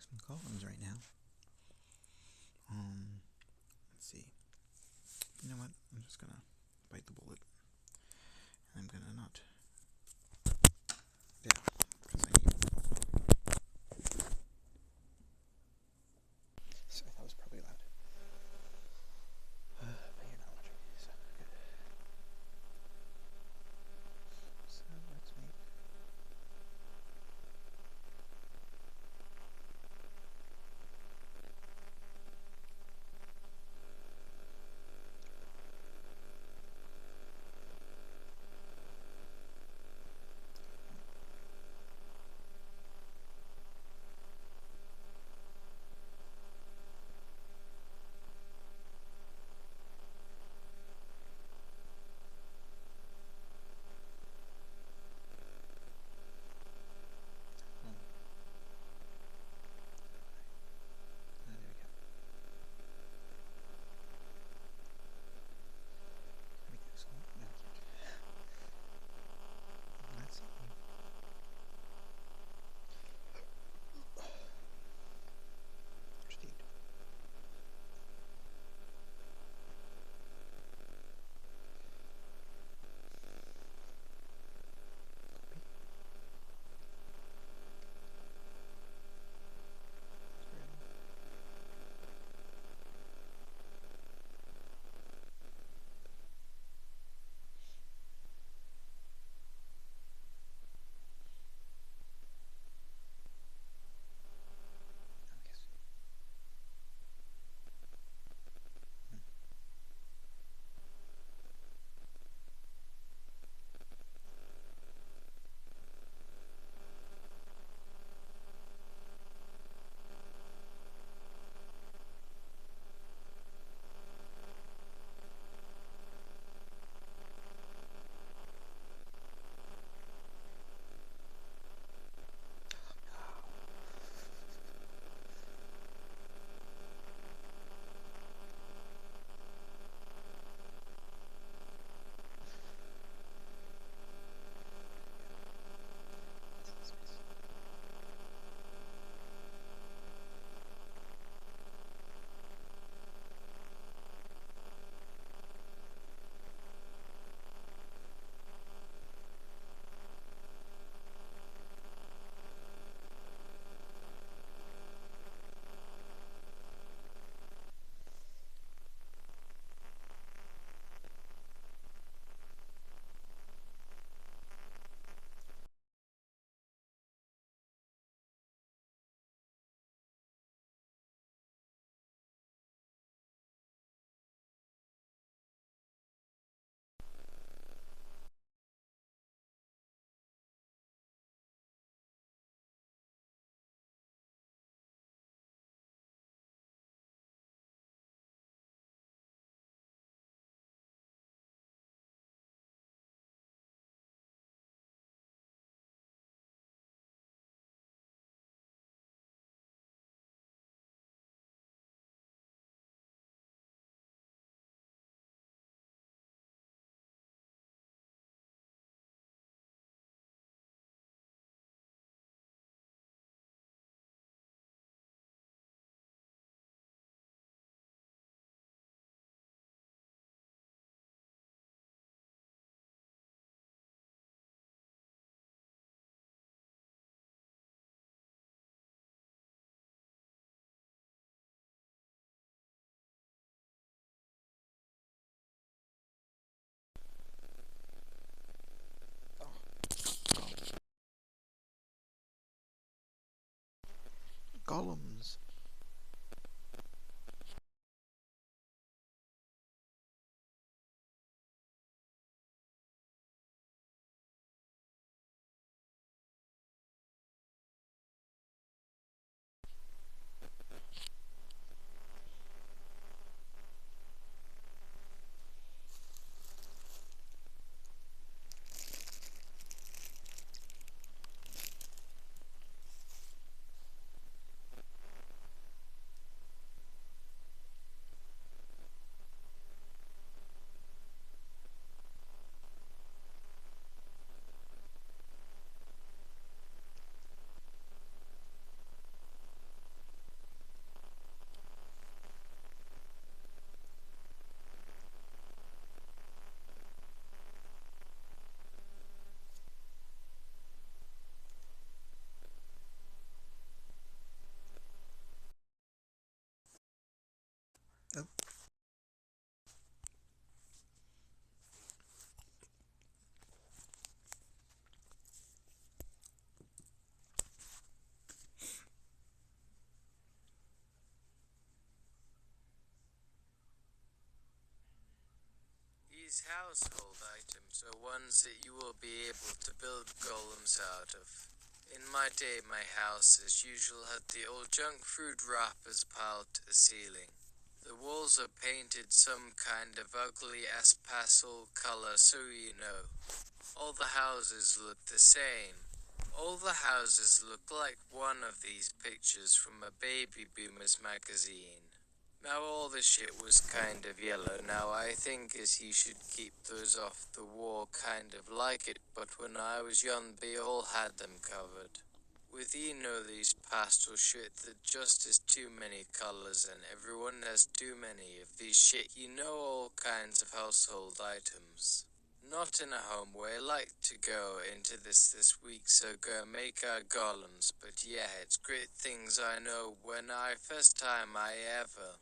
make some golems right now. Let's see. You know what? I'm just gonna bite the bullet. And I'm gonna not. Yeah, because I need. Sorry, that was probably loud. But you're not watching, so good. So let's make. There we go. Can I make this one? No, I can't. Let's see. Indeed. Copy. Golems. These household items are ones that you will be able to build golems out of. In my day, my house as usual had the old junk food wrappers piled to the ceiling. The walls are painted some kind of ugly ass pastel color, so you know. All the houses look the same. All the houses look like one of these pictures from a baby boomers magazine. Now all the shit was kind of yellow. Now I think as you should keep those off the wall kind of like it, but when I was young they all had them covered. With these pastel shit that just is too many colors and everyone has too many of these shit, all kinds of household items. Not in a home way, I like to go into this week, so go make our golems, but yeah, it's great things I know when I first time I ever.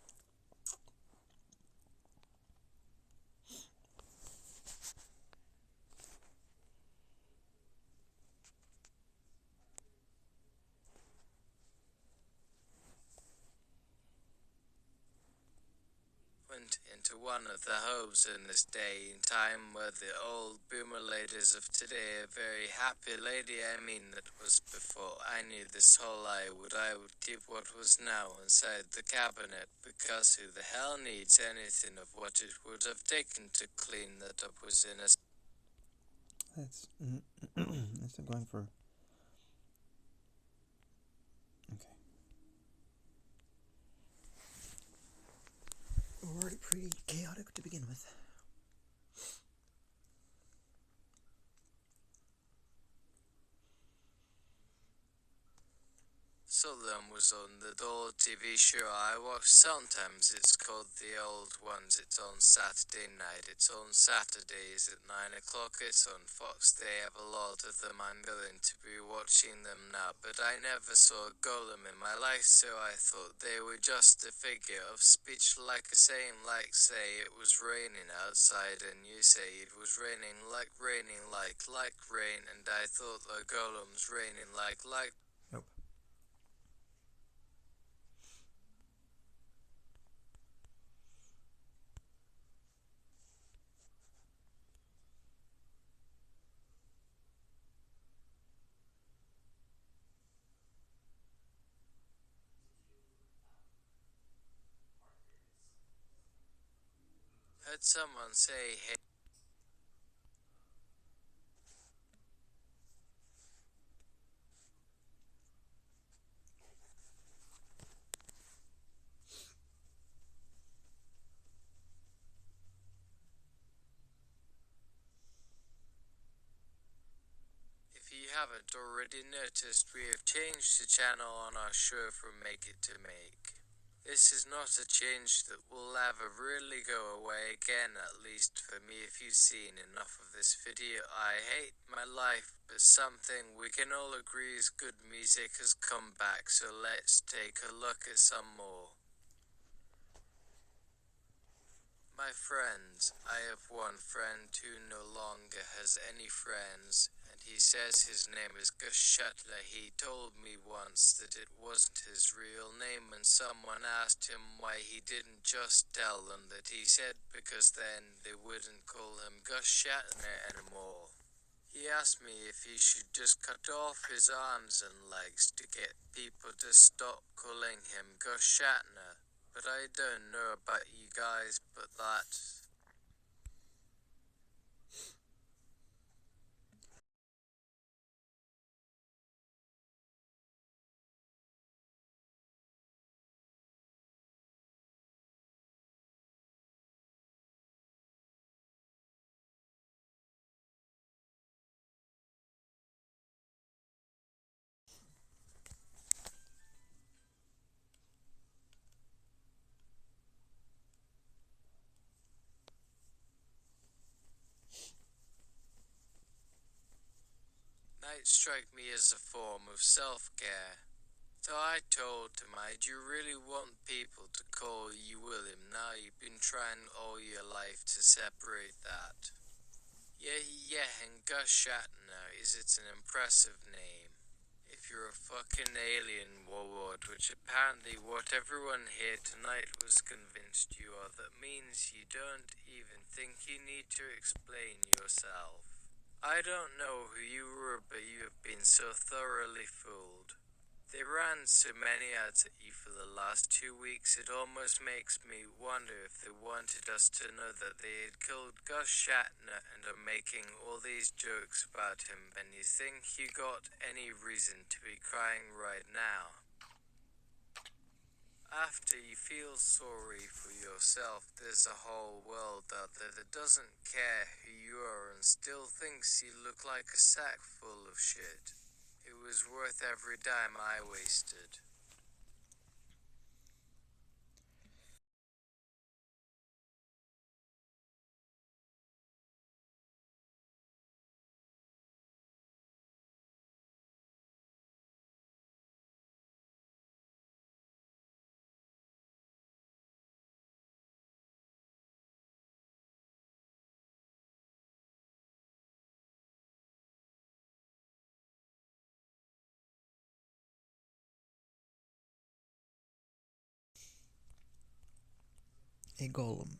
Went into one of the homes in this day and time where the old boomer ladies of today are very happy lady. I mean, that was before I knew this whole I would keep what was now inside the cabinet, because who the hell needs anything of what it would have taken to clean that up was in a... That's that's going for. Okay. Already pretty chaotic to begin with. Seldom was on the old TV show I watched. Sometimes it's called The Old Ones. It's on Saturday night. It's on Saturdays at 9 o'clock. It's on Fox. They have a lot of them. I'm going to be watching them now, but I never saw a golem in my life, so I thought they were just a figure of speech, like a saying, like say it was raining outside and you say it was raining like rain, and I thought the golem's raining like. Nope. Heard someone say, hey. If you haven't already noticed, we have changed the channel on our show from Make It to Make. This is not a change that will ever really go away again, at least for me. If you've seen enough of this video, I hate my life, but something we can all agree is good music has come back, so let's take a look at some more. My friends, I have one friend who no longer has any friends, and he says his name is Gus Shuttler. He told me once that it wasn't his real name, and someone asked him why he didn't just tell them that. He said because then they wouldn't call him Gus Shatner anymore. He asked me if he should just cut off his arms and legs to get people to stop calling him Gus Shatner. But I don't know about you guys, but that... Night struck me as a form of self-care. So I told him, do you really want people to call you William? Now you've been trying all your life to separate that. Yeah, and Gus Shatner, it's an impressive name. If you're a fucking alien, whoa, sword, which apparently what everyone here tonight was convinced you are. That means you don't even think you need to explain yourself. I don't know who you were, but you have been so thoroughly fooled. They ran so many ads at you for the last 2 weeks, it almost makes me wonder if they wanted us to know that they had killed Gus Shatner and are making all these jokes about him. And you think you got any reason to be crying right now? After you feel sorry for yourself, there's a whole world out there that doesn't care who you are and still thinks you look like a sack full of shit. It was worth every dime I wasted. A golem.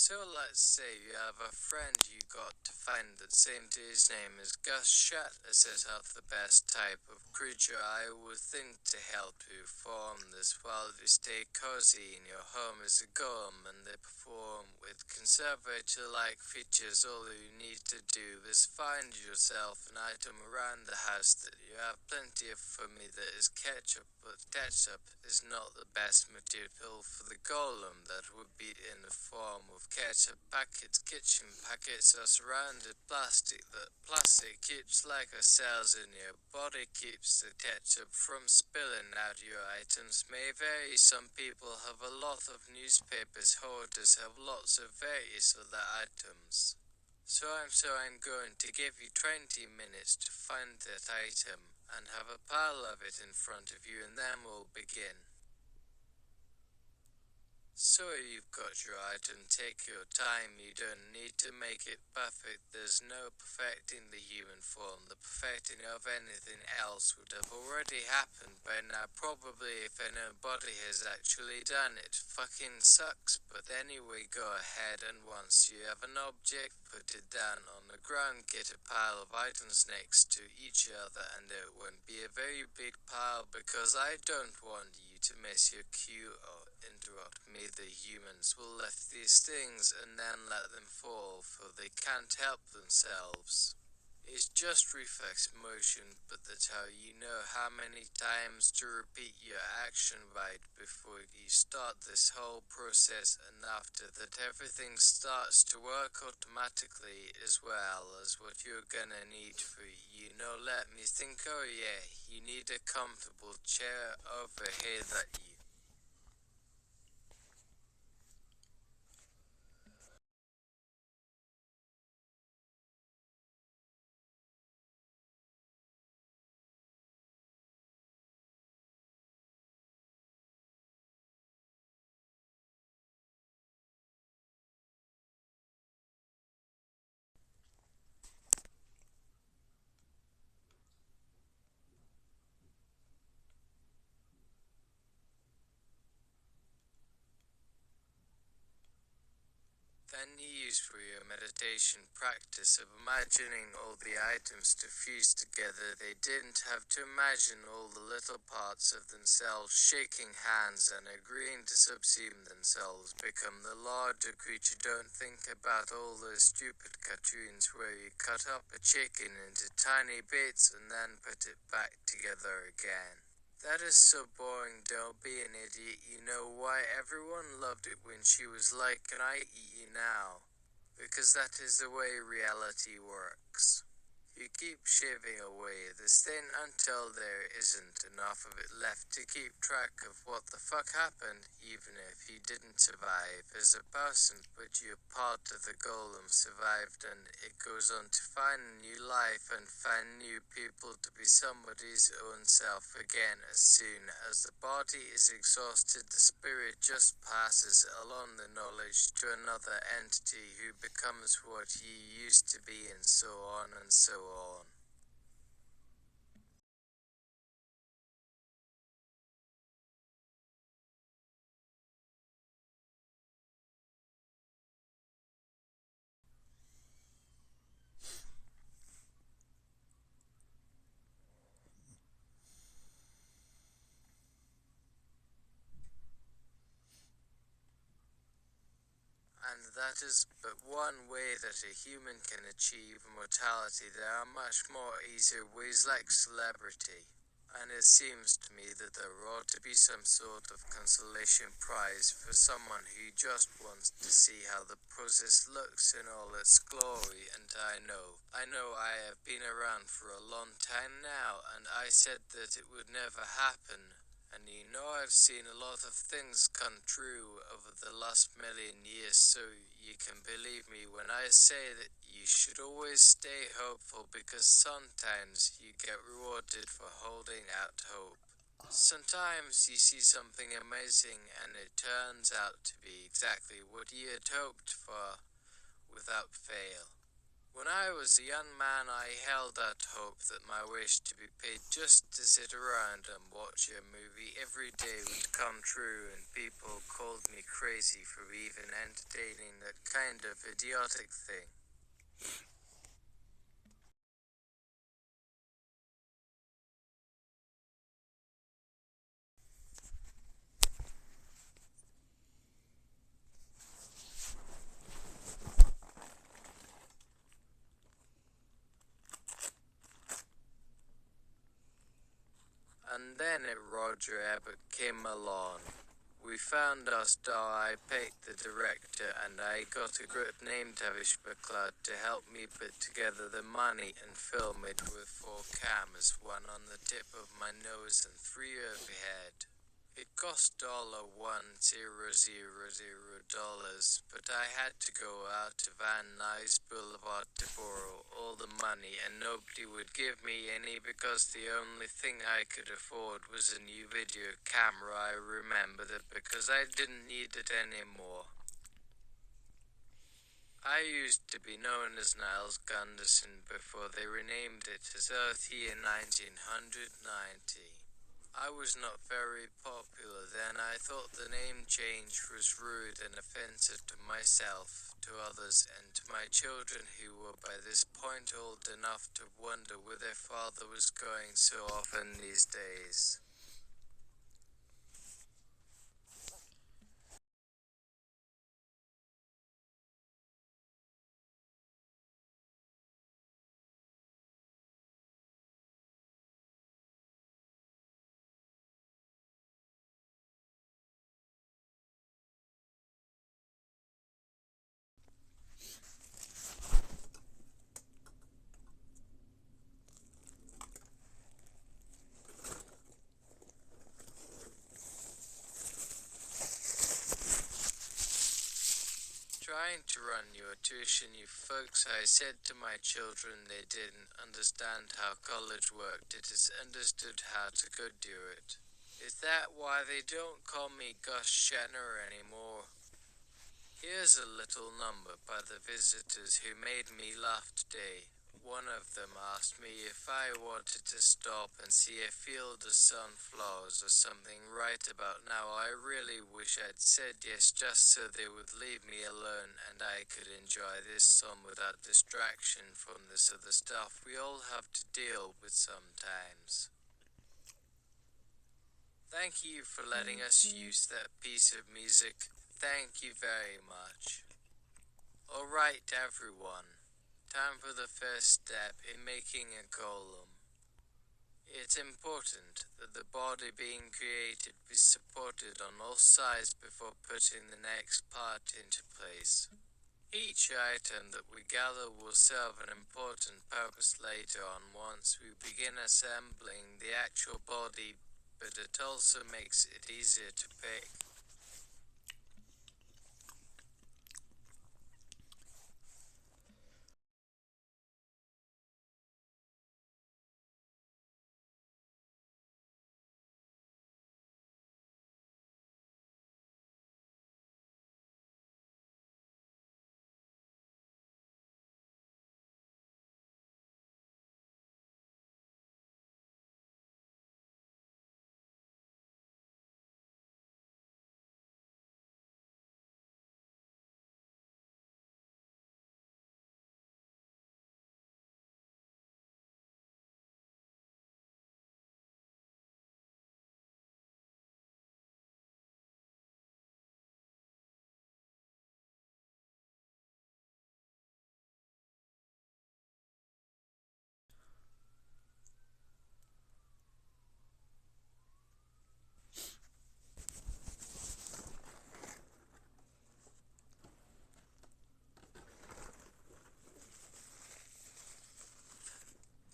So let's say you have a friend you got to find that same to his name as Gus Shatner set out the best type of creature I would think to help you form this while you stay cozy in your home as a golem, and they perform with conservator-like features. All you need to do is find yourself an item around the house that you have plenty of. For me that is ketchup, but ketchup is not the best material for the golem. That would be in the form of ketchup packets. Kitchen packets are surrounded plastic. That plastic keeps like a cells in your body, keeps the ketchup from spilling out. Your items may vary. Some people have a lot of newspapers. Hoarders have lots of various other items. So I'm going to give you 20 minutes to find that item and have a pile of it in front of you, and then we'll begin. So you've got your item, take your time, you don't need to make it perfect. There's no perfecting the human form. The perfecting of anything else would have already happened by now, probably, if nobody has actually done it. Fucking sucks, but anyway, go ahead, and once you have an object, put it down on the ground, get a pile of items next to each other, and it won't be a very big pile because I don't want you to miss your cue or interrupt me. The humans will lift these things and then let them fall, for they can't help themselves. It's just reflex motion, but that's how you know how many times to repeat your action right before you start this whole process, and after that everything starts to work automatically, as well as what you're gonna need for, let me think. Oh yeah, you need a comfortable chair over here that you and you use for your meditation practice of imagining all the items to fuse together. They didn't have to imagine all the little parts of themselves shaking hands and agreeing to subsume themselves, become the larger creature. Don't think about all those stupid cartoons where you cut up a chicken into tiny bits and then put it back together again. That is so boring. Don't be an idiot. You know why everyone loved it when she was like, "Can I eat you now?" Because that is the way reality works. You keep shaving away this thing until there isn't enough of it left to keep track of what the fuck happened, even if you didn't survive as a person, but your part of the golem survived, and it goes on to find a new life and find new people to be somebody's own self again. As soon as the body is exhausted, the spirit just passes along the knowledge to another entity who becomes what you used to be, and so on and so on. And that is but one way that a human can achieve immortality. There are much more easier ways, like celebrity. And it seems to me that there ought to be some sort of consolation prize for someone who just wants to see how the process looks in all its glory. And I know I have been around for a long time now, and I said that it would never happen. And you know I've seen a lot of things come true over the last million years, so you can believe me when I say that you should always stay hopeful, because sometimes you get rewarded for holding out hope. Sometimes you see something amazing and it turns out to be exactly what you had hoped for, without fail. When I was a young man, I held out hope that my wish to be paid just to sit around and watch a movie every day would come true, and people called me crazy for even entertaining that kind of idiotic thing. And then Roger Ebert came along. We found our star. I picked the director, and I got a group named Tavish McLeod to help me put together the money and film it with 4 cameras, one on the tip of my nose and 3 overhead. It cost $1,000, but I had to go out to Van Nuys Boulevard to borrow all the money, and nobody would give me any because the only thing I could afford was a new video camera. I remember that because I didn't need it anymore. I used to be known as Niles Gunderson before they renamed it as Earthy in 1990. I was not very popular then. I thought the name change was rude and offensive to myself, to others, and to my children, who were by this point old enough to wonder where their father was going so often these days. Trying to run your tuition, you folks, I said to my children they didn't understand how college worked. It is understood how to go do it. Is that why they don't call me Gus Shatner anymore? Here's a little number by the visitors who made me laugh today. One of them asked me if I wanted to stop and see a field of sunflowers or something right about now. I really wish I'd said yes just so they would leave me alone and I could enjoy this sun without distraction from this other stuff we all have to deal with sometimes. Thank you for letting us use that piece of music. Thank you very much. Alright everyone, time for the first step in making a golem. It's important that the body being created be supported on all sides before putting the next part into place. Each item that we gather will serve an important purpose later on once we begin assembling the actual body, but it also makes it easier to pick.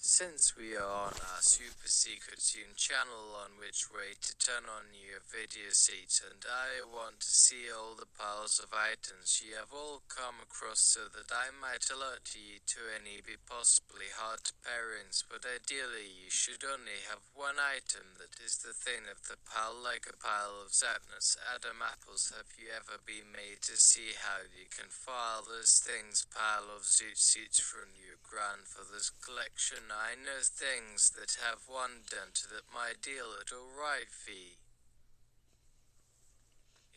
Since we are on our super secret Zoom channel on which way to turn on your video seats, and I want to see all the piles of items you have all come across so that I might alert you to any be possibly hard pairings, but ideally you should only have one item that is the thing of the pile, like a pile of sadness. Adam apples, have you ever been made to see how you can file those things? Pile of zoot suits from your grandfather's collection. I know things that have one dent that might deal at a right fee.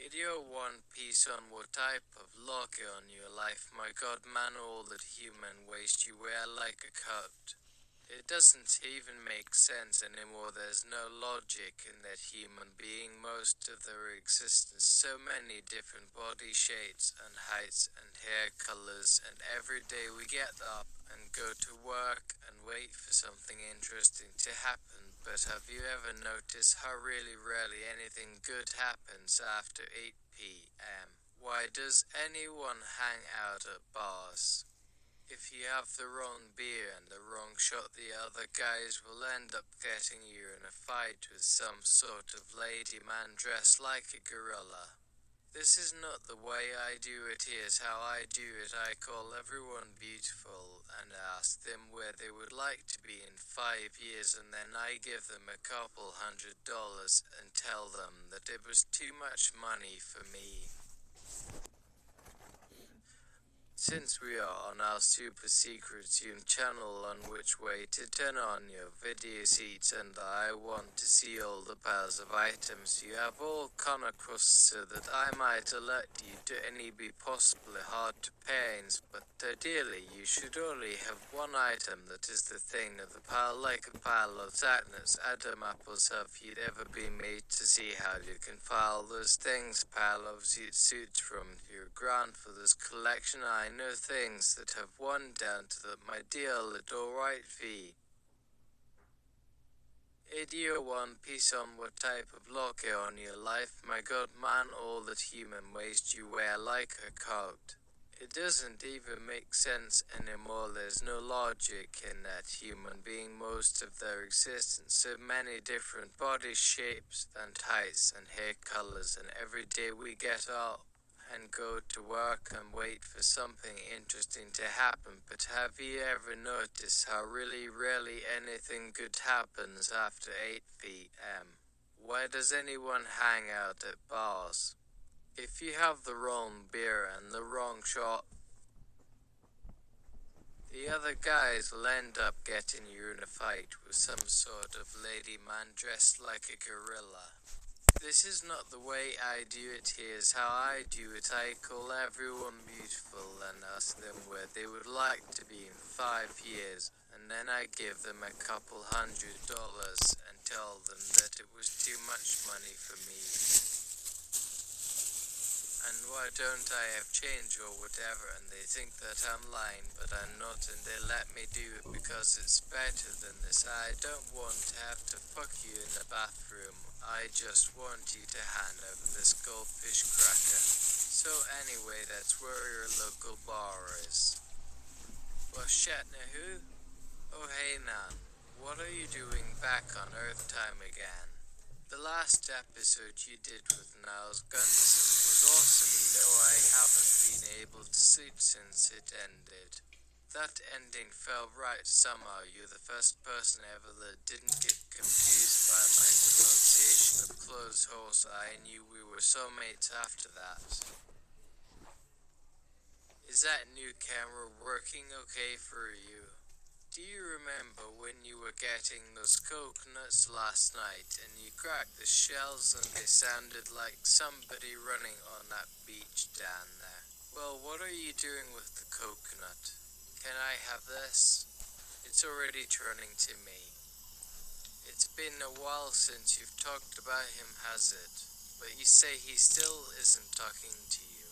Idiot one piece on what type of lock on your life, my god man, all that human waste you wear like a coat. It doesn't even make sense anymore, there's no logic in that human being most of their existence, so many different body shapes and heights and hair colors, and every day we get up and go to work and wait for something interesting to happen. But have you ever noticed how really rarely anything good happens after 8 p.m.? Why does anyone hang out at bars? If you have the wrong beer and the wrong shot, the other guys will end up getting you in a fight with some sort of lady man dressed like a gorilla. This is not the way I do it, here's how I do it. I call everyone beautiful and ask them where they would like to be in 5 years, and then I give them a couple $100 and tell them that it was too much money for me. Since we are on our super secret Zoom channel on which way to turn on your video seats, and I want to see all the piles of items you have all come across so that I might alert you to any be possibly hard to pairings, but ideally you should only have one item that is the thing of the pile, like a pile of sadness. Adam apples, have you ever been made to see how you can file those things? Pile of suits from your grandfather's collection. I know things that have one down to that my dear little right fee. Idiot one piece on what type of locker on your life, my god man, all that human waste you wear like a coat. It doesn't even make sense anymore, there's no logic in that human being most of their existence, so many different body shapes and heights and hair colors, and every day we get up and go to work and wait for something interesting to happen. But have you ever noticed how really rarely anything good happens after 8 p.m.? Why does anyone hang out at bars? If you have the wrong beer and the wrong shot, The other guys will end up getting you in a fight with some sort of lady man dressed like a gorilla. This is not the way I do it, here's how I do it. I call everyone beautiful and ask them where they would like to be in 5 years, and then I give them a couple $100 and tell them that it was too much money for me. And why don't I have change or whatever, and they think that I'm lying, but I'm not, and they let me do it because it's better than this. I don't want to have to fuck you in the bathroom. I just want you to hand over this goldfish cracker. So anyway, that's where your local bar is. Well, Shatner who? Oh hey Nan, what are you doing back on Earth time again? The last episode you did with Niles Gunderson was awesome. You know, I haven't been able to sleep since it ended. That ending felt right somehow. You're the first person ever that didn't get confused by my pronunciation of closed horse. I knew we were soulmates after that. Is that new camera working okay for you? Do you remember when you were getting those coconuts last night and you cracked the shells and they sounded like somebody running on that beach down there? Well, what are you doing with the coconut? Can I have this? It's already turning to me. It's been a while since you've talked about him, has it? But you say he still isn't talking to you.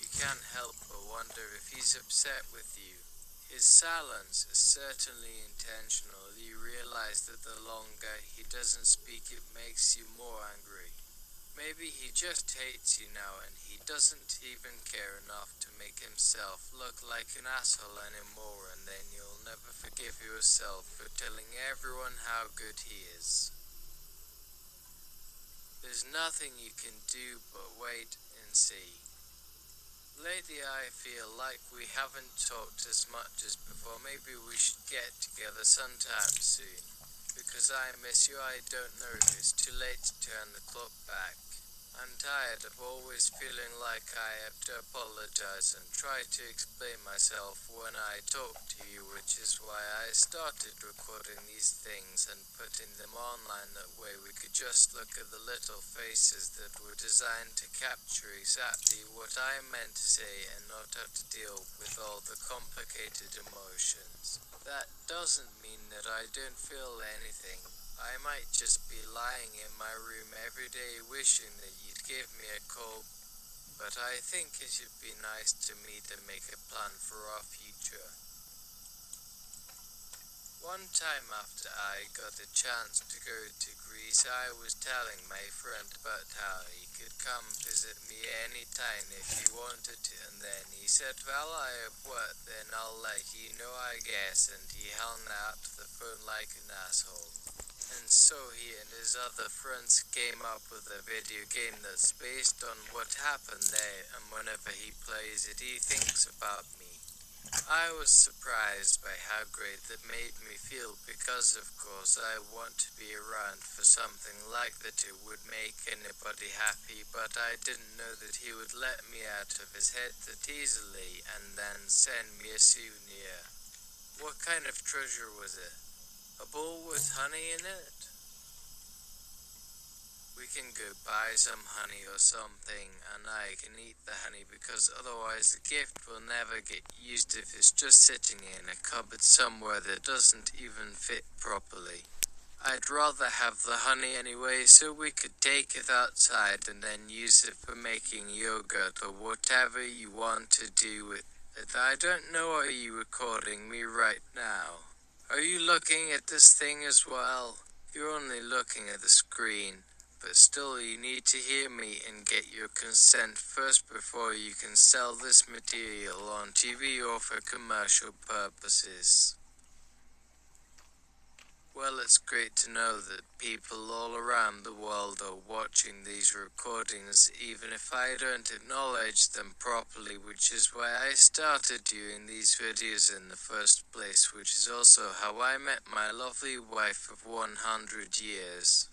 You can't help but wonder if he's upset with you. His silence is certainly intentional. You realize that the longer he doesn't speak, it makes you more angry. Maybe he just hates you now and he doesn't even care enough to make himself look like an asshole anymore, and then you'll never forgive yourself for telling everyone how good he is. There's nothing you can do but wait and see. Lately I feel like we haven't talked as much as before. Maybe we should get together sometime soon. Because I miss you. I don't know if it's too late to turn the clock back. I'm tired of always feeling like I have to apologize and try to explain myself when I talk to you, which is why I started recording these things and putting them online. That way we could just look at the little faces that were designed to capture exactly what I meant to say and not have to deal with all the complicated emotions. That doesn't mean that I don't feel anything. I might just be lying in my room every day wishing that you'd give me a call, but I think it should be nice to me to make a plan for our future. One time after I got a chance to go to Greece, I was telling my friend about how he could come visit me anytime if he wanted to, and then he said, well, I have work, then I'll let you know, I guess, and he hung out the phone like an asshole. And so he and his other friends came up with a video game that's based on what happened there, and whenever he plays it, he thinks about me. I was surprised by how great that made me feel, because of course I want to be around for something like that. It would make anybody happy, but I didn't know that he would let me out of his head that easily and then send me a souvenir. What kind of treasure was it? A bowl with honey in it? We can go buy some honey or something, and I can eat the honey, because otherwise the gift will never get used if it's just sitting in a cupboard somewhere that doesn't even fit properly. I'd rather have the honey anyway, so we could take it outside and then use it for making yogurt or whatever you want to do with it. I don't know, are you recording me right now? Are you looking at this thing as well? You're only looking at the screen, but still you need to hear me and get your consent first before you can sell this material on TV or for commercial purposes. Well, it's great to know that people all around the world are watching these recordings, even if I don't acknowledge them properly, which is why I started doing these videos in the first place, which is also how I met my lovely wife of 100 years,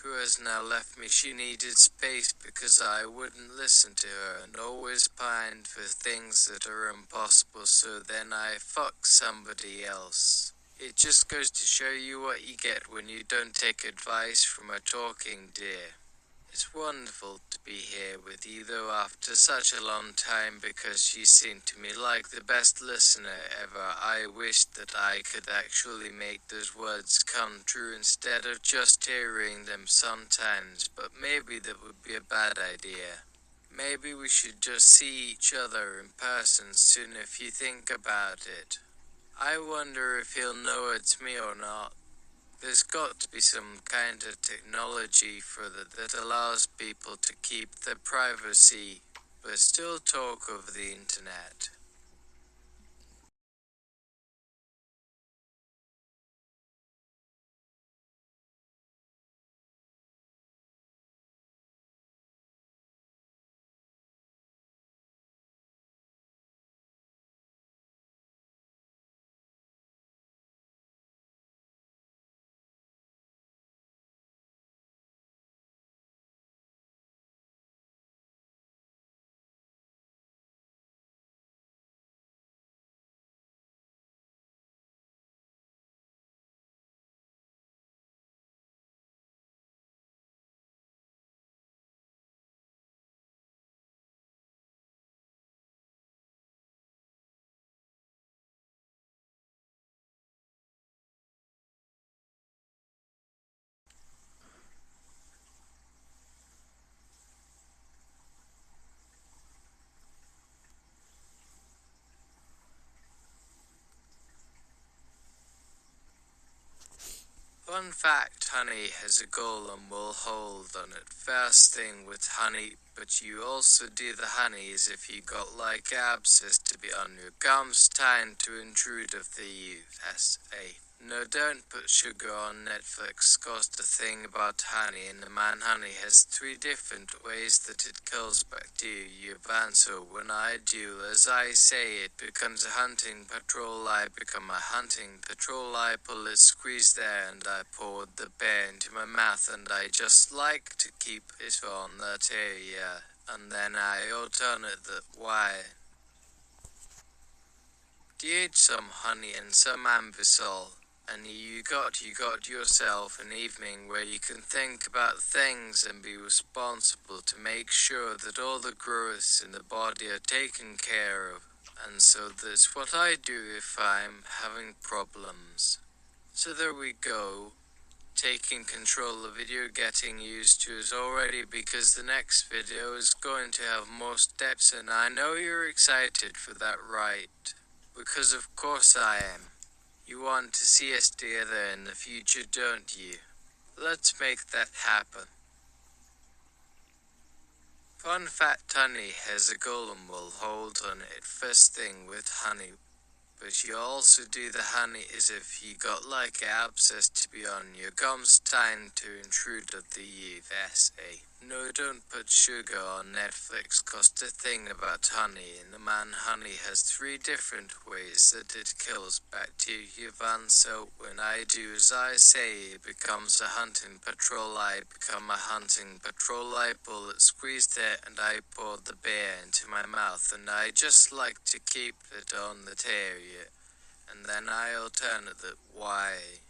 who has now left me. She needed space because I wouldn't listen to her and always pined for things that are impossible, so then I fucked somebody else. It just goes to show you what you get when you don't take advice from a talking deer. It's wonderful to be here with you though after such a long time, because you seem to me like the best listener ever. I wish that I could actually make those words come true instead of just hearing them sometimes, but maybe that would be a bad idea. Maybe we should just see each other in person soon if you think about it. I wonder if he'll know it's me or not. There's got to be some kind of technology for that allows people to keep their privacy, but still talk over the internet. Fun fact, honey has a golem will hold on it first thing with honey, but you also do the honey as if you got like abscess to be on your gums, time to intrude of the USA. No, don't put sugar on Netflix, cause the thing about honey in the man honey has 3 different ways that it kills bacteria. So when I do as I say, it becomes a hunting patrol. I become a hunting patrol. I pull it, squeeze there, and I poured the bear into my mouth, and I just like to keep it on that area, and then I alternate that why. DH some honey and some ambisol, and you got yourself an evening where you can think about things and be responsible to make sure that all the growths in the body are taken care of. And so that's what I do if I'm having problems. So there we go. Taking control of it, you're getting used to it already, because the next video is going to have more steps, and I know you're excited for that, right? Because of course I am. You want to see us together in the future, don't you? Let's make that happen. Fun fact, honey has a golem will hold on it first thing with honey, but you also do the honey as if you got like abscess to be on your gums, time to intrude of the USA. No, don't put sugar on Netflix, cause the thing about honey in the man honey has 3 different ways that it kills bacteria. So when I do as I say, it becomes a hunting patrol. I become a hunting patrol. I pull it, squeeze there, and I pour the beer into my mouth, and I just like to keep it on that area, and then I alternate that why.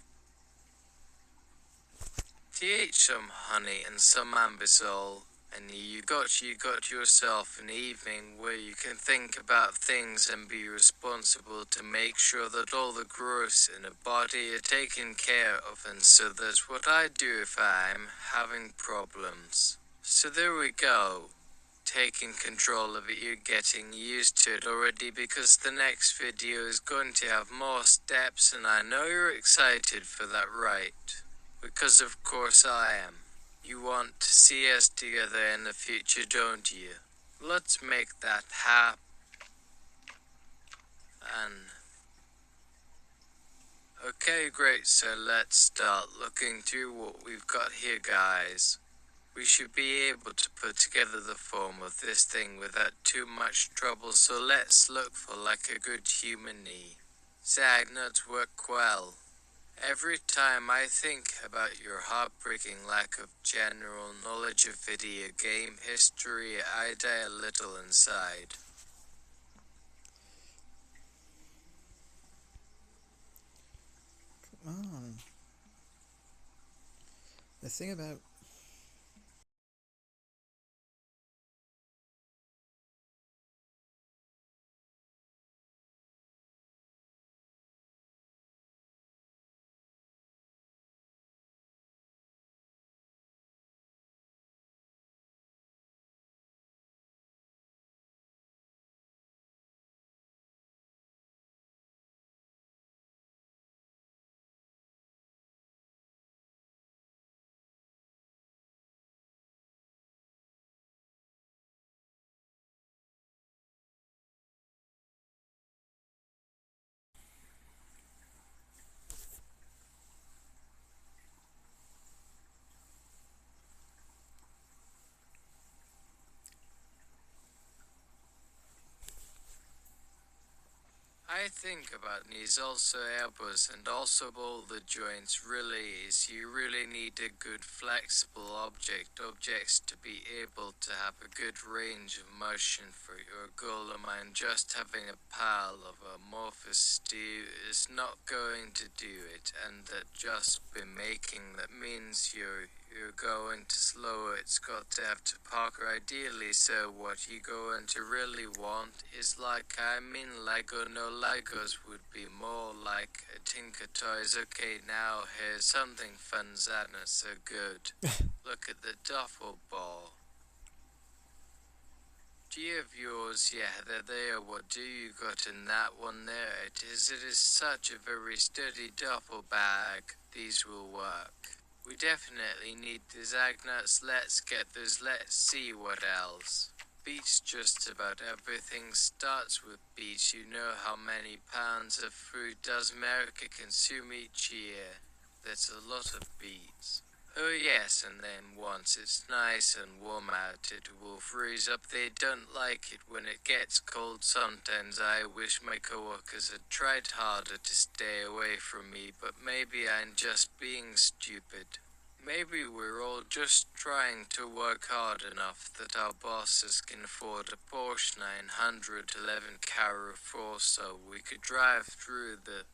TH some honey and some ambisol, and you got yourself an evening where you can think about things and be responsible to make sure that all the growths in a body are taken care of, and so that's what I do if I'm having problems. So there we go. Taking control of it, you're getting used to it already, because the next video is going to have more steps, and I know you're excited for that, right? Because of course I am. You want to see us together in the future, don't you? Let's make that happen. Okay, great, so let's start looking through what we've got here, guys. We should be able to put together the form of this thing without too much trouble, so let's look for like a good human knee. Sag nuts work well. Every time I think about your heartbreaking lack of general knowledge of video game history, I die a little inside. Come on. The thing about I think about knees, also elbows, and also all the joints. Really is you really need a good flexible objects to be able to have a good range of motion for your golem, and just having a pile of amorphous stew is not going to do it, and that just be making that means you're going to slow it's got to have to Parker ideally, so what you going to really want is Lego. No, Legos would be more like a Tinker Toys. Okay, now here's something fun that not so good. Look at the duffel ball. Do you have yours? Yeah, they're there. What do you got in that one there? It is such a very sturdy duffel bag. These will work. We definitely need the Zagnuts. Let's get those. Let's see what else. Beets, just about everything starts with beets. You know how many pounds of food does America consume each year? That's a lot of beets. Oh yes, and then once it's nice and warm out, it will freeze up. They don't like it when it gets cold. Sometimes I wish my coworkers had tried harder to stay away from me, but maybe I'm just being stupid. Maybe we're all just trying to work hard enough that our bosses can afford a Porsche 911 Carrefour so we could drive through the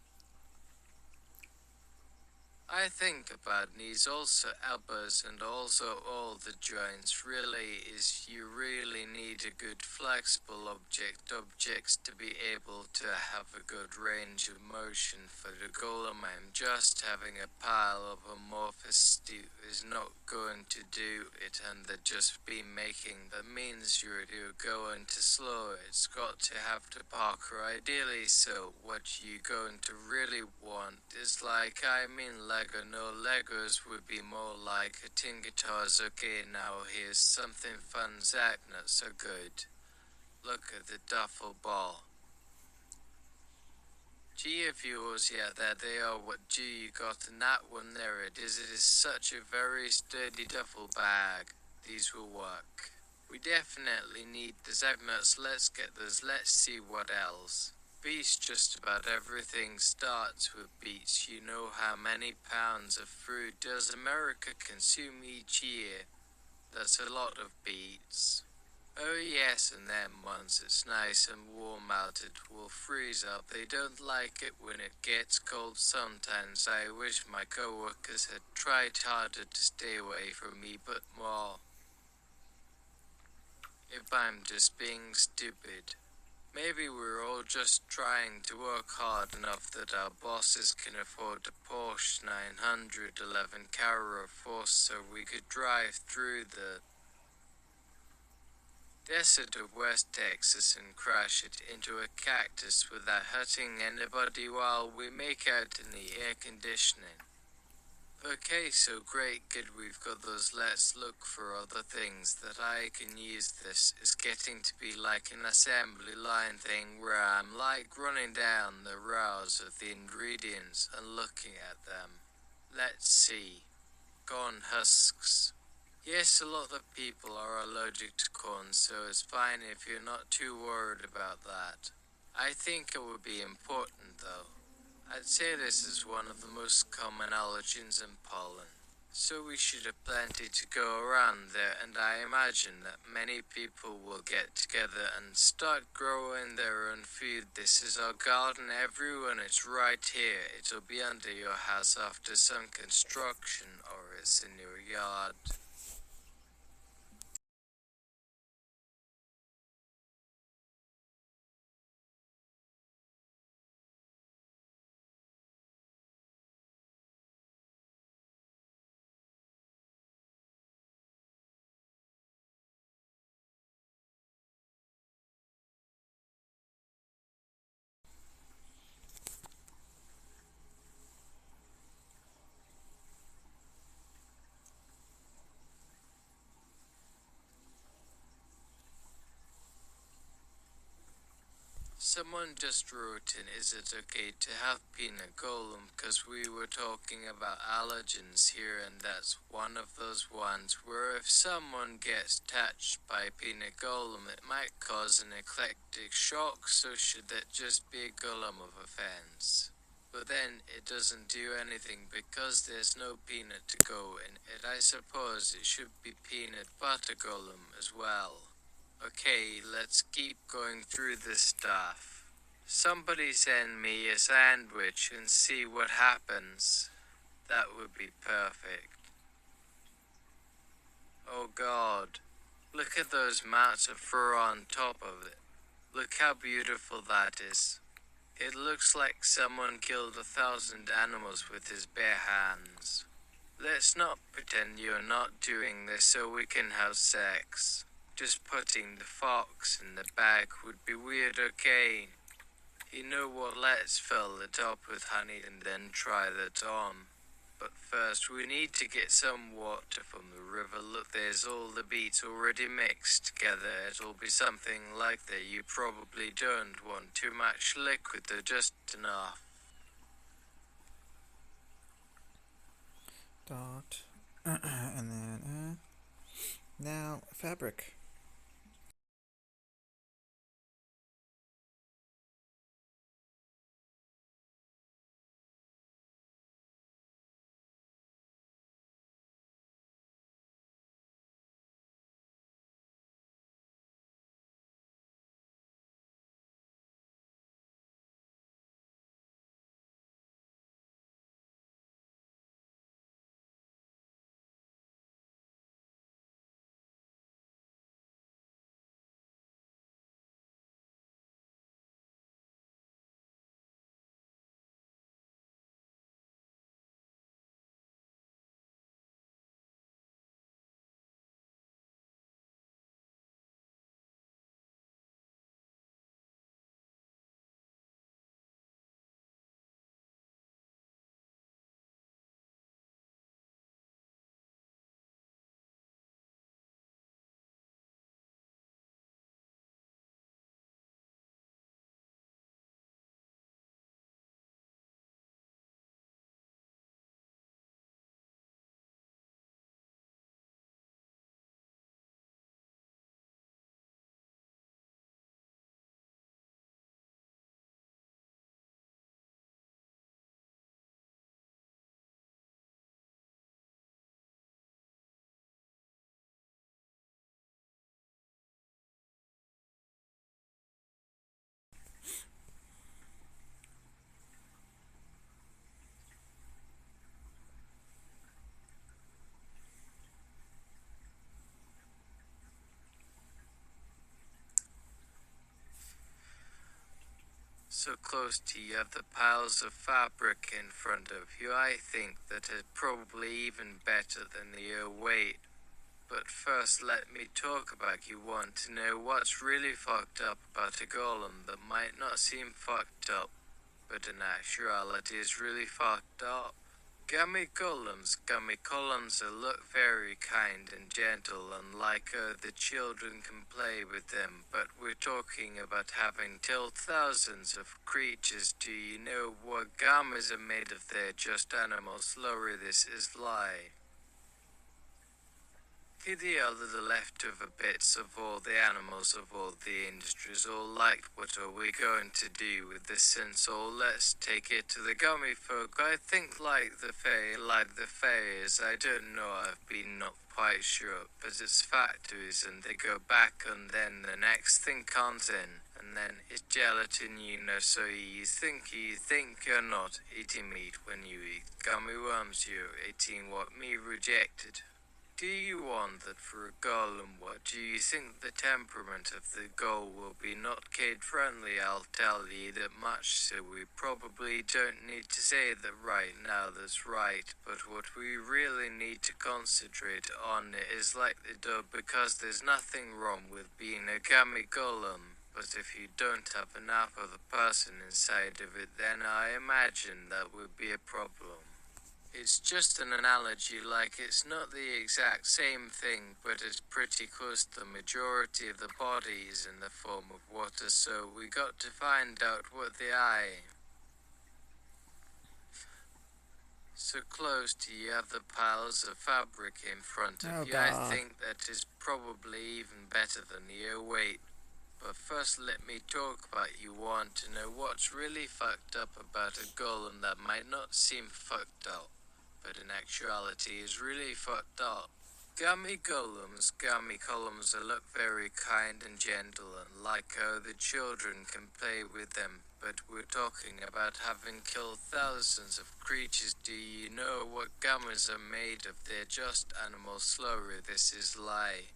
I think about knees, also elbows, and also all the joints. Really is you really need a good flexible objects to be able to have a good range of motion for the golem. I'm just having a pile of amorphous stew is not going to do it, and that just be making that means you're going to slow. It's got to have to Parker ideally, so what you going to really want is Lego. No, Legos would be more like a Tinker Toys. Okay, now here's something fun that not so good. Look at the duffel ball. G of yours, yeah, there they are. What G you got in that one? There it is. It is such a very sturdy duffel bag. These will work. We definitely need the Zagnuts. Let's get those. Let's see what else. Beets, just about everything starts with beets. You know how many pounds of fruit does America consume each year? That's a lot of beets. Oh yes, and then once it's nice and warm out it will freeze up. They don't like it when it gets cold. Sometimes I wish my coworkers had tried harder to stay away from me, but more. If I'm just being stupid. Maybe we're all just trying to work hard enough that our bosses can afford a Porsche 911 Carrefour so we could drive through the desert of West Texas and crash it into a cactus without hurting anybody while we make out in the air conditioning. Okay, so great, good, we've got those. Let's look for other things that I can use. This is getting to be like an assembly line thing where I'm like running down the rows of the ingredients and looking at them. Let's see. Corn husks. Yes, a lot of people are allergic to corn, so it's fine if you're not too worried about that. I think it would be important though. I'd say this is one of the most common allergens in pollen. So we should have plenty to go around there, and I imagine that many people will get together and start growing their own food. This is our garden, everyone. It's right here. It'll be under your house after some construction, or it's in your yard. Someone just wrote in, is it okay to have peanut golem? Because we were talking about allergens here, and that's one of those ones where if someone gets touched by peanut golem, it might cause an eclectic shock, so should that just be a golem of offense? But then it doesn't do anything because there's no peanut to go in it. I suppose it should be peanut butter golem as well. Okay, let's keep going through this stuff. Somebody send me a sandwich and see what happens. That would be perfect. Oh God, look at those mats of fur on top of it. Look how beautiful that is. It looks like someone killed 1,000 animals with his bare hands. Let's not pretend you're not doing this so we can have sex. Just putting the fox in the bag would be weird, okay? You know what, let's fill it up with honey and then try that on. But first we need to get some water from the river. Look, there's all the beets already mixed together. It'll be something like that. You probably don't want too much liquid, though, just enough. Dot. And then, now, fabric. So close to you have the piles of fabric in front of you. I think that is probably even better than your weight. But first let me talk about, you want to know what's really fucked up about a golem that might not seem fucked up, but in actuality is really fucked up. Gummy golems look very kind and gentle, and like the children can play with them, but we're talking about having killed thousands of creatures. Do you know what gummies are made of? They're just animals. Lower, this is lie. Here they are, the leftover bits of all the animals of all the industries, all like what are we going to do with this since all let's take it to the gummy folk. I think like the fairies, I don't know, I've been not quite sure, but it's factories and they go back and then the next thing comes in. And then it's gelatin, so you think you're not eating meat when you eat gummy worms, you're eating what me rejected. Do you want that for a golem? What do you think the temperament of the goal will be? Not kid-friendly, I'll tell you that much, so we probably don't need to say that right now, that's right, but what we really need to concentrate on is like the dough, because there's nothing wrong with being a gummy golem. But if you don't have enough of the person inside of it, then I imagine that would be a problem. It's just an analogy, like it's not the exact same thing, but it's pretty close. The majority of the body is in the form of water, so we got to find out what the eye. So close to you have the piles of fabric in front of you. God. I think that is probably even better than you. Wait. But first let me talk about you want to know what's really fucked up about a golem that might not seem fucked up, but in actuality is really fucked up. Gummy golems look very kind and gentle and like how the children can play with them, but we're talking about having killed thousands of creatures. Do you know what gummies are made of? They're just animal slurry. This is lie.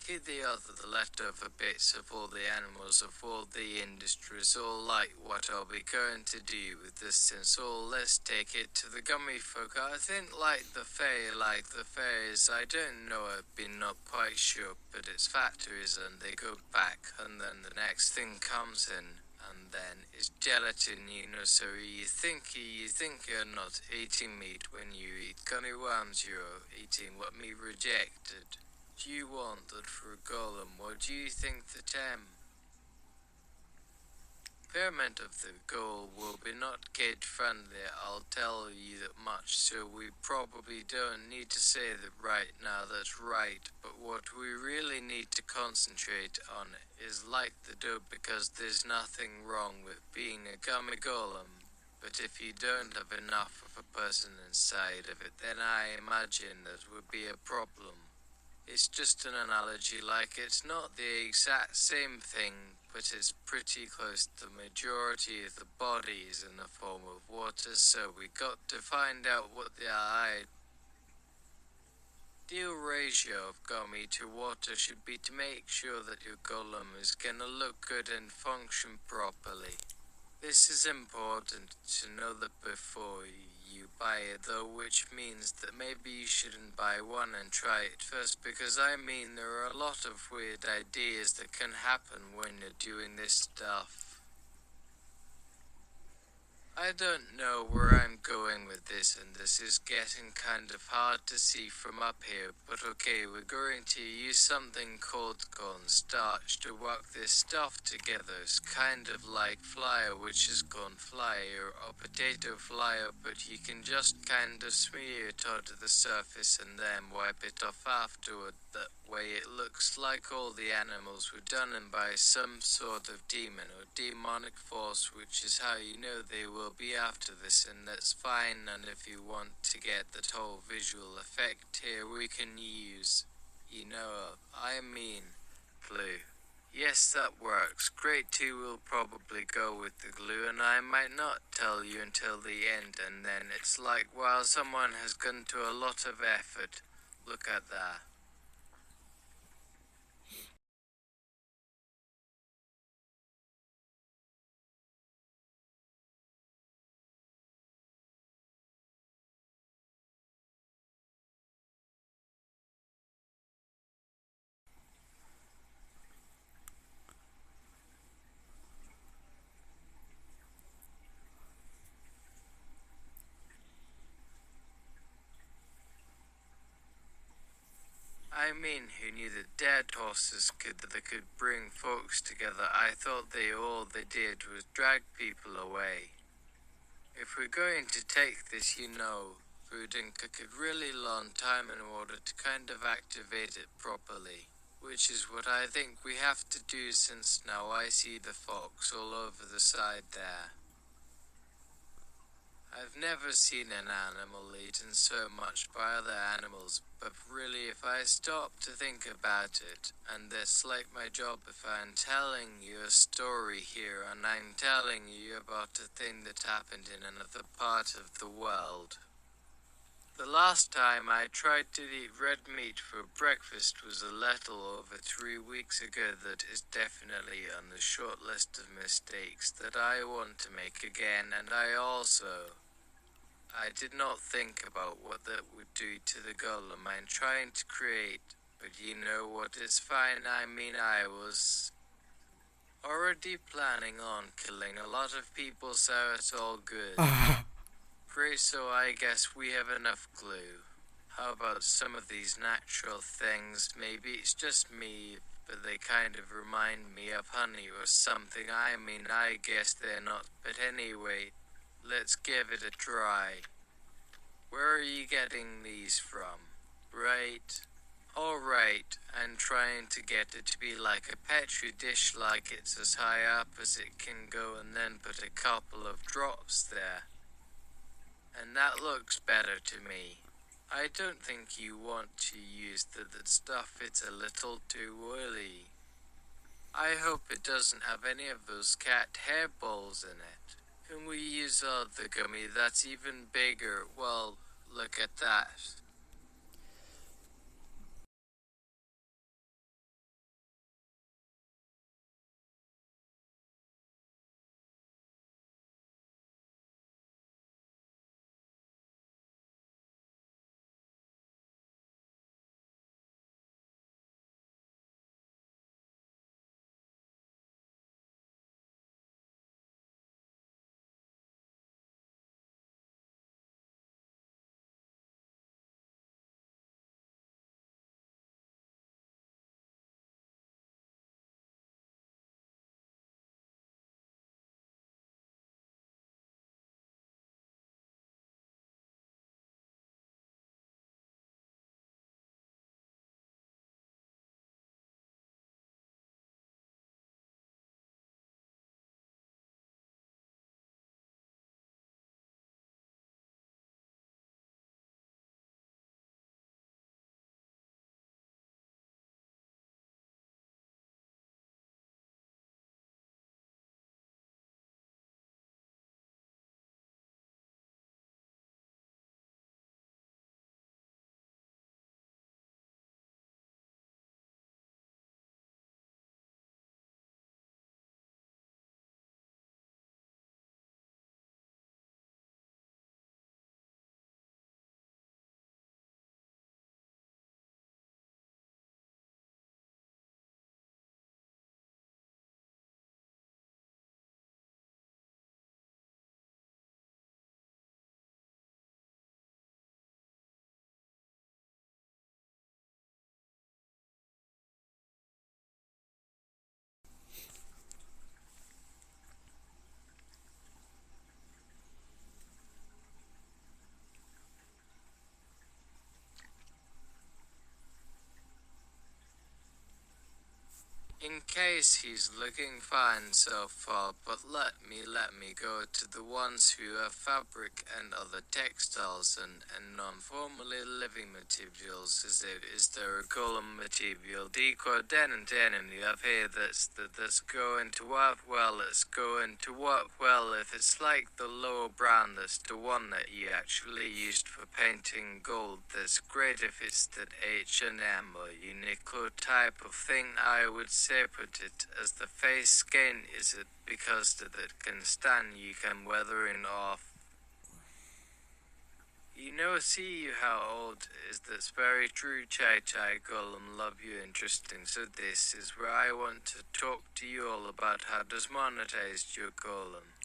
Here they are, the leftover bits of all the animals of all the industries, all like what are we going to do with this since all let's take it to the gummy folk. I think like the fairies, I don't know, I've been not quite sure, but it's factories and they go back and then the next thing comes in. And then it's gelatin, so you think you're not eating meat when you eat gummy worms, you're eating what me rejected. Do you want that for a golem? What do you think the temperament of the goal will be? Not kid friendly, I'll tell you that much, so we probably don't need to say that right now, that's right, but what we really need to concentrate on is like the dough, because there's nothing wrong with being a gummy golem. But if you don't have enough of a person inside of it, then I imagine that would be a problem. It's just an analogy, like it's not the exact same thing, but it's pretty close. The majority of the body is in the form of water, so we got to find out what the ideal ratio of gummy to water should be to make sure that your golem is gonna look good and function properly. This is important to know that before you buy it though, which means that maybe you shouldn't buy one and try it first, because I mean there are a lot of weird ideas that can happen when you're doing this stuff. I don't know where I'm going with this, and this is getting kind of hard to see from up here, but okay, we're going to use something called cornstarch to work this stuff together. It's kind of like flour, which is corn flour or potato flour, but you can just kind of smear it onto the surface and then wipe it off afterward. That way it looks like all the animals were done in by some sort of demon or demonic force, which is how you know they will be after this, and that's fine. And if you want to get that whole visual effect here, we can use, glue. Yes, that works. Great too, we'll probably go with the glue, and I might not tell you until the end, and then it's like, wow, someone has gone to a lot of effort. Look at that. I mean, who knew that dead horses could bring folks together? I thought all they did was drag people away. If we're going to take this, food and cook it really long time in order to kind of activate it properly. Which is what I think we have to do, since now I see the fox all over the side there. I've never seen an animal eaten so much by other animals, but really if I stop to think about it, and that's like my job, if I'm telling you a story here and I'm telling you about a thing that happened in another part of the world. The last time I tried to eat red meat for breakfast was a little over 3 weeks ago. That is definitely on the short list of mistakes that I want to make again, and I did not think about what that would do to the golem I'm trying to create, but you know what, it's fine. I mean, I was already planning on killing a lot of people, so it's all good. Great, so I guess we have enough glue. How about some of these natural things? Maybe it's just me, but they kind of remind me of honey or something. I mean, I guess they're not, but anyway, let's give it a try. Where are you getting these from? Right? Alright, I'm trying to get it to be like a petri dish, like it's as high up as it can go, and then put a couple of drops there. And that looks better to me. I don't think you want to use that stuff, it's a little too oily. I hope it doesn't have any of those cat hair balls in it. Can we use the gummy that's even bigger? Well, look at that. In case he's looking fine so far, but let me go to the ones who have fabric and other textiles and non-formally living materials. Is there a golem material decor den and you have here that's going to work well, it's going to work well if it's like the lower brown, that's the one that you actually used for painting gold. That's great if it's that H&M or Uniqlo type of thing. I would say put it as the face skin, is it because that it can stand, you can weathering off. You know, see how old is this? Very true, Chai Golem, love you, interesting. So this is where I want to talk to you all about how does monetize your golem.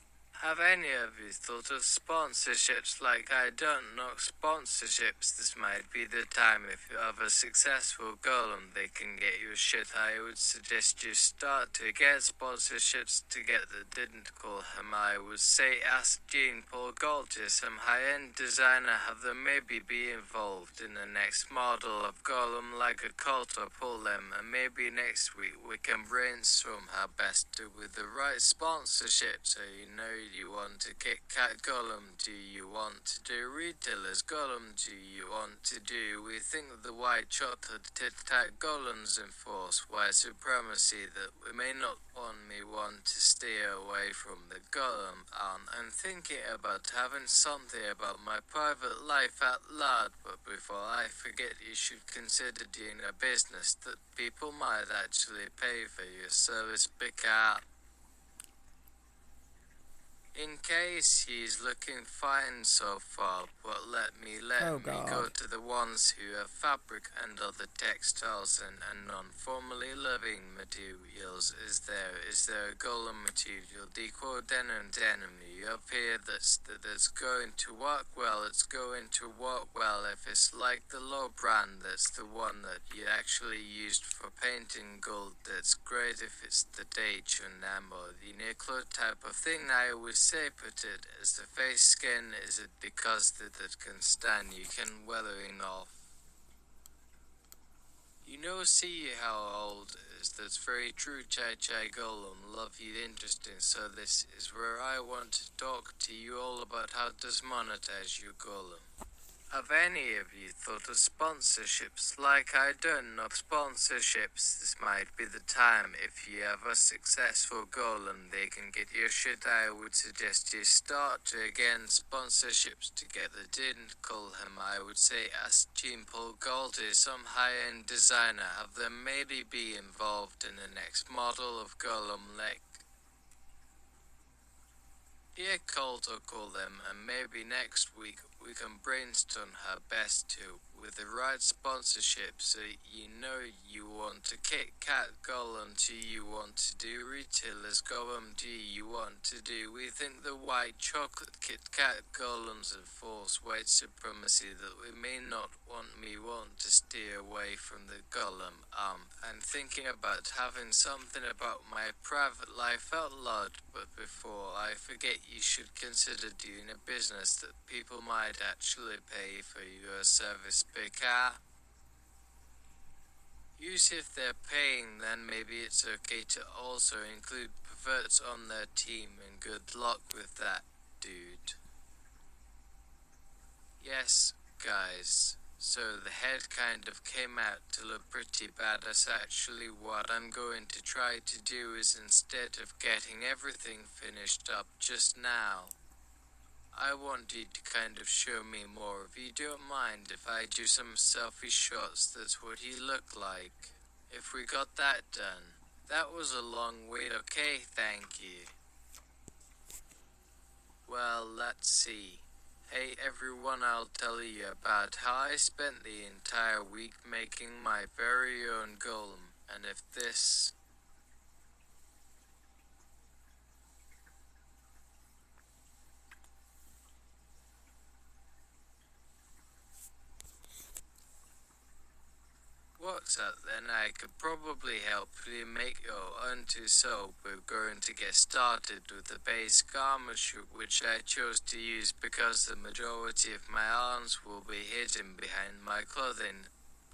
Have any of you thought of sponsorships? Like, I don't know sponsorships. This might be the time. If you have a successful golem, they can get you shit. I would suggest you start to get sponsorships together. Didn't call him. I would say ask Jean Paul Gaultier, some high-end designer, have them maybe be involved in the next model of golem, like a cult, or pull them. And maybe next week we can brainstorm how best to with the right sponsorship. So you know you want to Kit Kat golem? Do you want to do retailers golem? Do you want to do we think the white chocolate Tit Tat golems enforce white supremacy that we may not want to steer away from the golem? I'm thinking about having something about my private life out loud, but before I forget, you should consider doing a business that people might actually pay for your service because in case he's looking fine so far, but let me go to the ones who have fabric and other textiles and non-formally living materials. Is there a golem material decor denim you up here that's going to work well? It's going to work well if it's like the low brand, that's the one that you actually used for painting gold. That's great if it's the date or the nickel type of thing. I always say put it as the face skin. Is it because that can stand you can weathering off? You know, see how old is. That's very true. Chai golem, love you, interesting. So this is where I want to talk to you all about how to monetize your golem. Have any of you thought of sponsorships? Like, I don't know sponsorships. This might be the time. If you have a successful golem, they can get your shit. I would suggest you start to again sponsorships together. Didn't call him. I would say ask Jean Paul Gaultier, some high-end designer. Have them maybe be involved in the next model of golem, like yeah, cult or call them, and maybe next week we can brainstorm how best to, with the right sponsorship. So you know you want to Kit Kat golem, do you want to do retailers golem, do you want to do we think the white chocolate Kit Kat golems enforce white supremacy that we may not want to steer away from the golem. I'm thinking about having something about my private life out loud, but before I forget, you should consider doing a business that people might actually pay for your service because usually if they're paying, then maybe it's okay to also include perverts on their team, and good luck with that, dude. Yes, guys. So the head kind of came out to look pretty bad. That's actually what I'm going to try to do, is instead of getting everything finished up just now, I want you to kind of show me more. If you don't mind if I do some selfie shots, that's what you look like. If we got that done. That was a long wait, okay, thank you. Well, let's see. Hey everyone, I'll tell you about how I spent the entire week making my very own golem, and if this works out, then I could probably help you make your own too. So we're going to get started with the base garment shoot, which I chose to use because the majority of my arms will be hidden behind my clothing.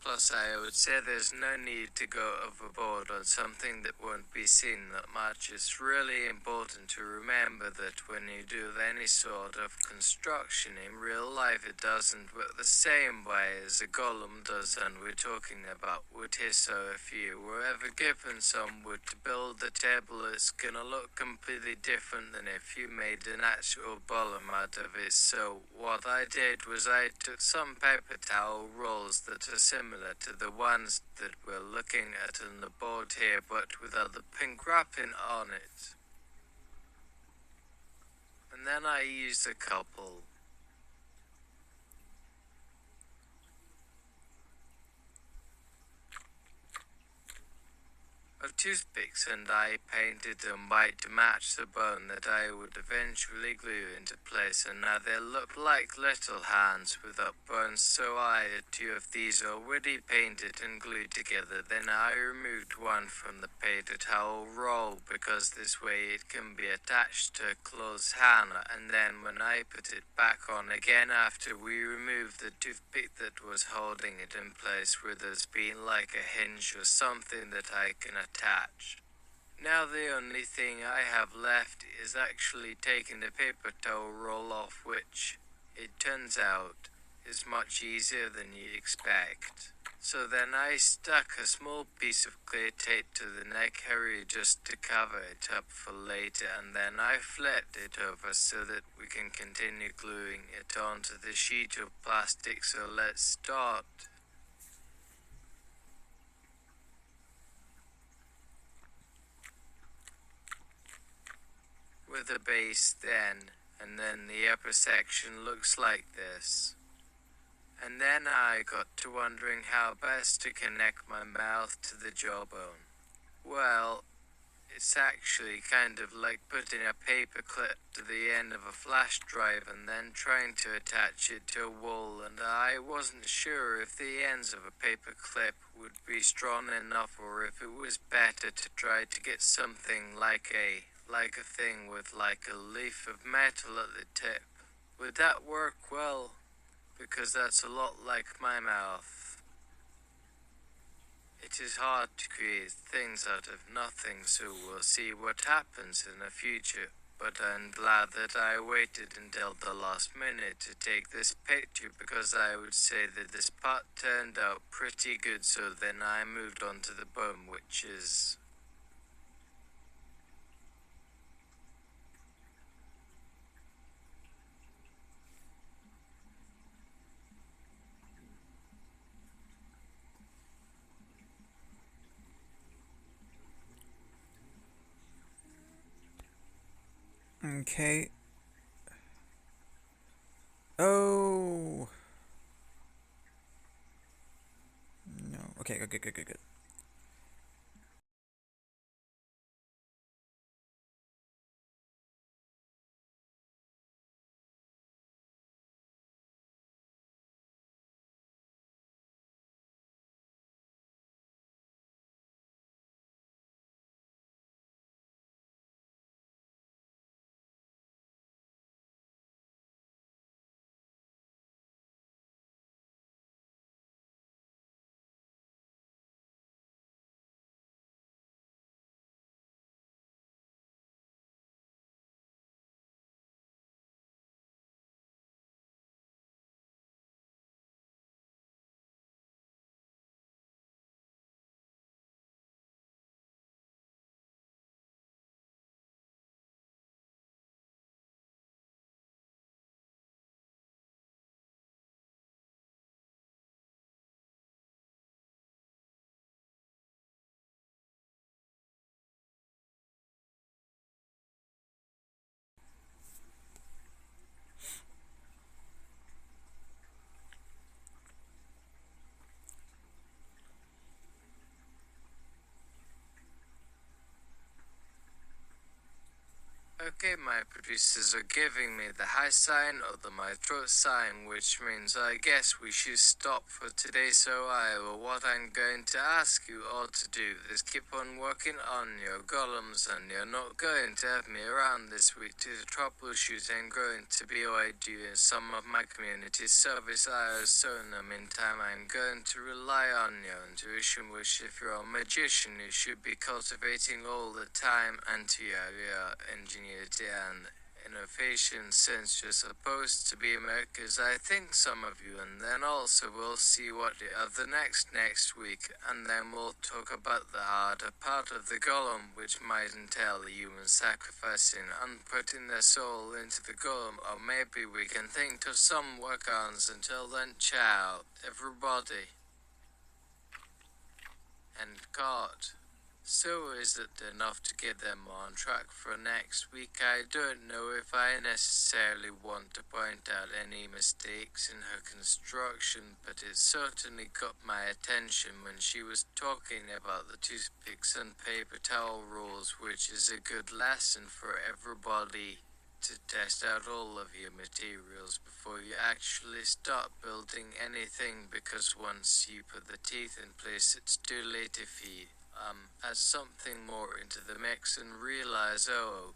Plus, I would say there's no need to go overboard on something that won't be seen that much. It's really important to remember that when you do any sort of construction in real life, it doesn't work the same way as a golem does, and we're talking about wood here. So if you were ever given some wood to build the table, it's gonna look completely different than if you made an actual golem out of it. So what I did was I took some paper towel rolls that are similar to the ones that we're looking at on the board here, but without the pink wrapping on it. And then I used a couple of toothpicks and I painted them white to match the bone that I would eventually glue into place, and now they look like little hands without bones, so I had two of these already painted and glued together. Then I removed one from the paper towel roll because this way it can be attached to a closed hanger, and then when I put it back on again after we removed the toothpick that was holding it in place where there's been like a hinge or something that I can attach. Now the only thing I have left is actually taking the paper towel roll off, which, it turns out, is much easier than you'd expect. So then I stuck a small piece of clear tape to the neck area just to cover it up for later, and then I flipped it over so that we can continue gluing it onto the sheet of plastic. So let's start. With the base then, and then the upper section looks like this. And then I got to wondering how best to connect my mouth to the jawbone. Well, it's actually kind of like putting a paper clip to the end of a flash drive and then trying to attach it to a wall, and I wasn't sure if the ends of a paper clip would be strong enough or if it was better to try to get something like a thing with like a leaf of metal at the tip. Would that work well? Because that's a lot like my mouth. It is hard to create things out of nothing, so we'll see what happens in the future. But I'm glad that I waited until the last minute to take this picture, because I would say that this part turned out pretty good, so then I moved on to the bone, which is... Okay. Oh. No. Okay, good. Okay, my producers are giving me the high sign or the my throat sign, which means I guess we should stop for today. So what I'm going to ask you all to do is keep on working on your golems, and you're not going to have me around this week to troubleshoot. I'm going to be away doing some of my community service hours, so in the meantime I'm going to rely on your intuition, which if you're a magician you should be cultivating all the time, and to your ingenuity and innovation, since you're supposed to be makers, I think, some of you. And then also we'll see what the other next week, and then we'll talk about the harder part of the golem, which might entail humans sacrificing and putting their soul into the golem, or maybe we can think of some work-ons. Until then, ciao everybody, and God. So is it enough to get them on track for next week? I don't know if I necessarily want to point out any mistakes in her construction, but it certainly got my attention when she was talking about the toothpicks and paper towel rolls, which is a good lesson for everybody to test out all of your materials before you actually start building anything, because once you put the teeth in place, it's too late if you add something more into the mix and realize, oh,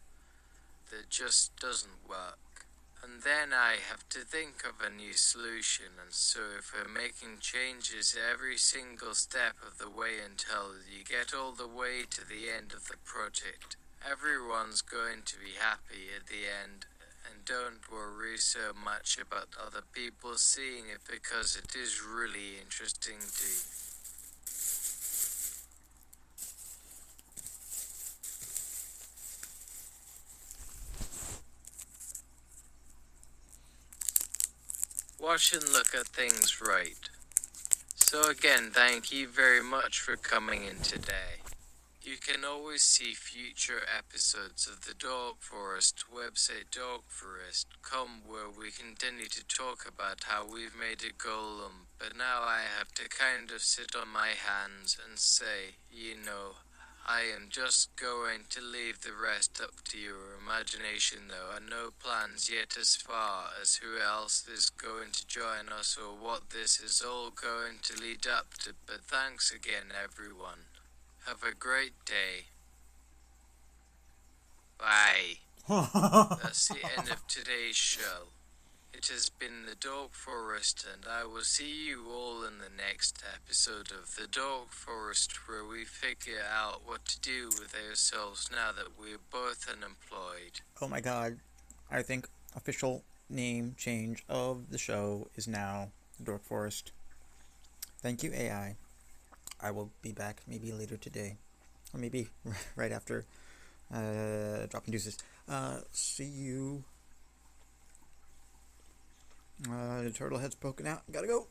that just doesn't work. And then I have to think of a new solution, and so if we're making changes every single step of the way until you get all the way to the end of the project, everyone's going to be happy at the end. And don't worry so much about other people seeing it, because it is really interesting too. Watch and look at things right. So again, thank you very much for coming in today. You can always see future episodes of the Dog Forest website, dogforest.com, where we continue to talk about how we've made a golem, but now I have to kind of sit on my hands and say, I am just going to leave the rest up to your imagination. There are no plans yet as far as who else is going to join us or what this is all going to lead up to, but thanks again everyone. Have a great day. Bye. That's the end of today's show. It has been the Dog Forest, and I will see you all in the next episode of the Dog Forest, where we figure out what to do with ourselves now that we're both unemployed. Oh my god. I think official name change of the show is now Dork Forest. Thank you, AI. I will be back maybe later today. Or maybe right after dropping deuces. See you. The turtle head's poking out. Gotta go.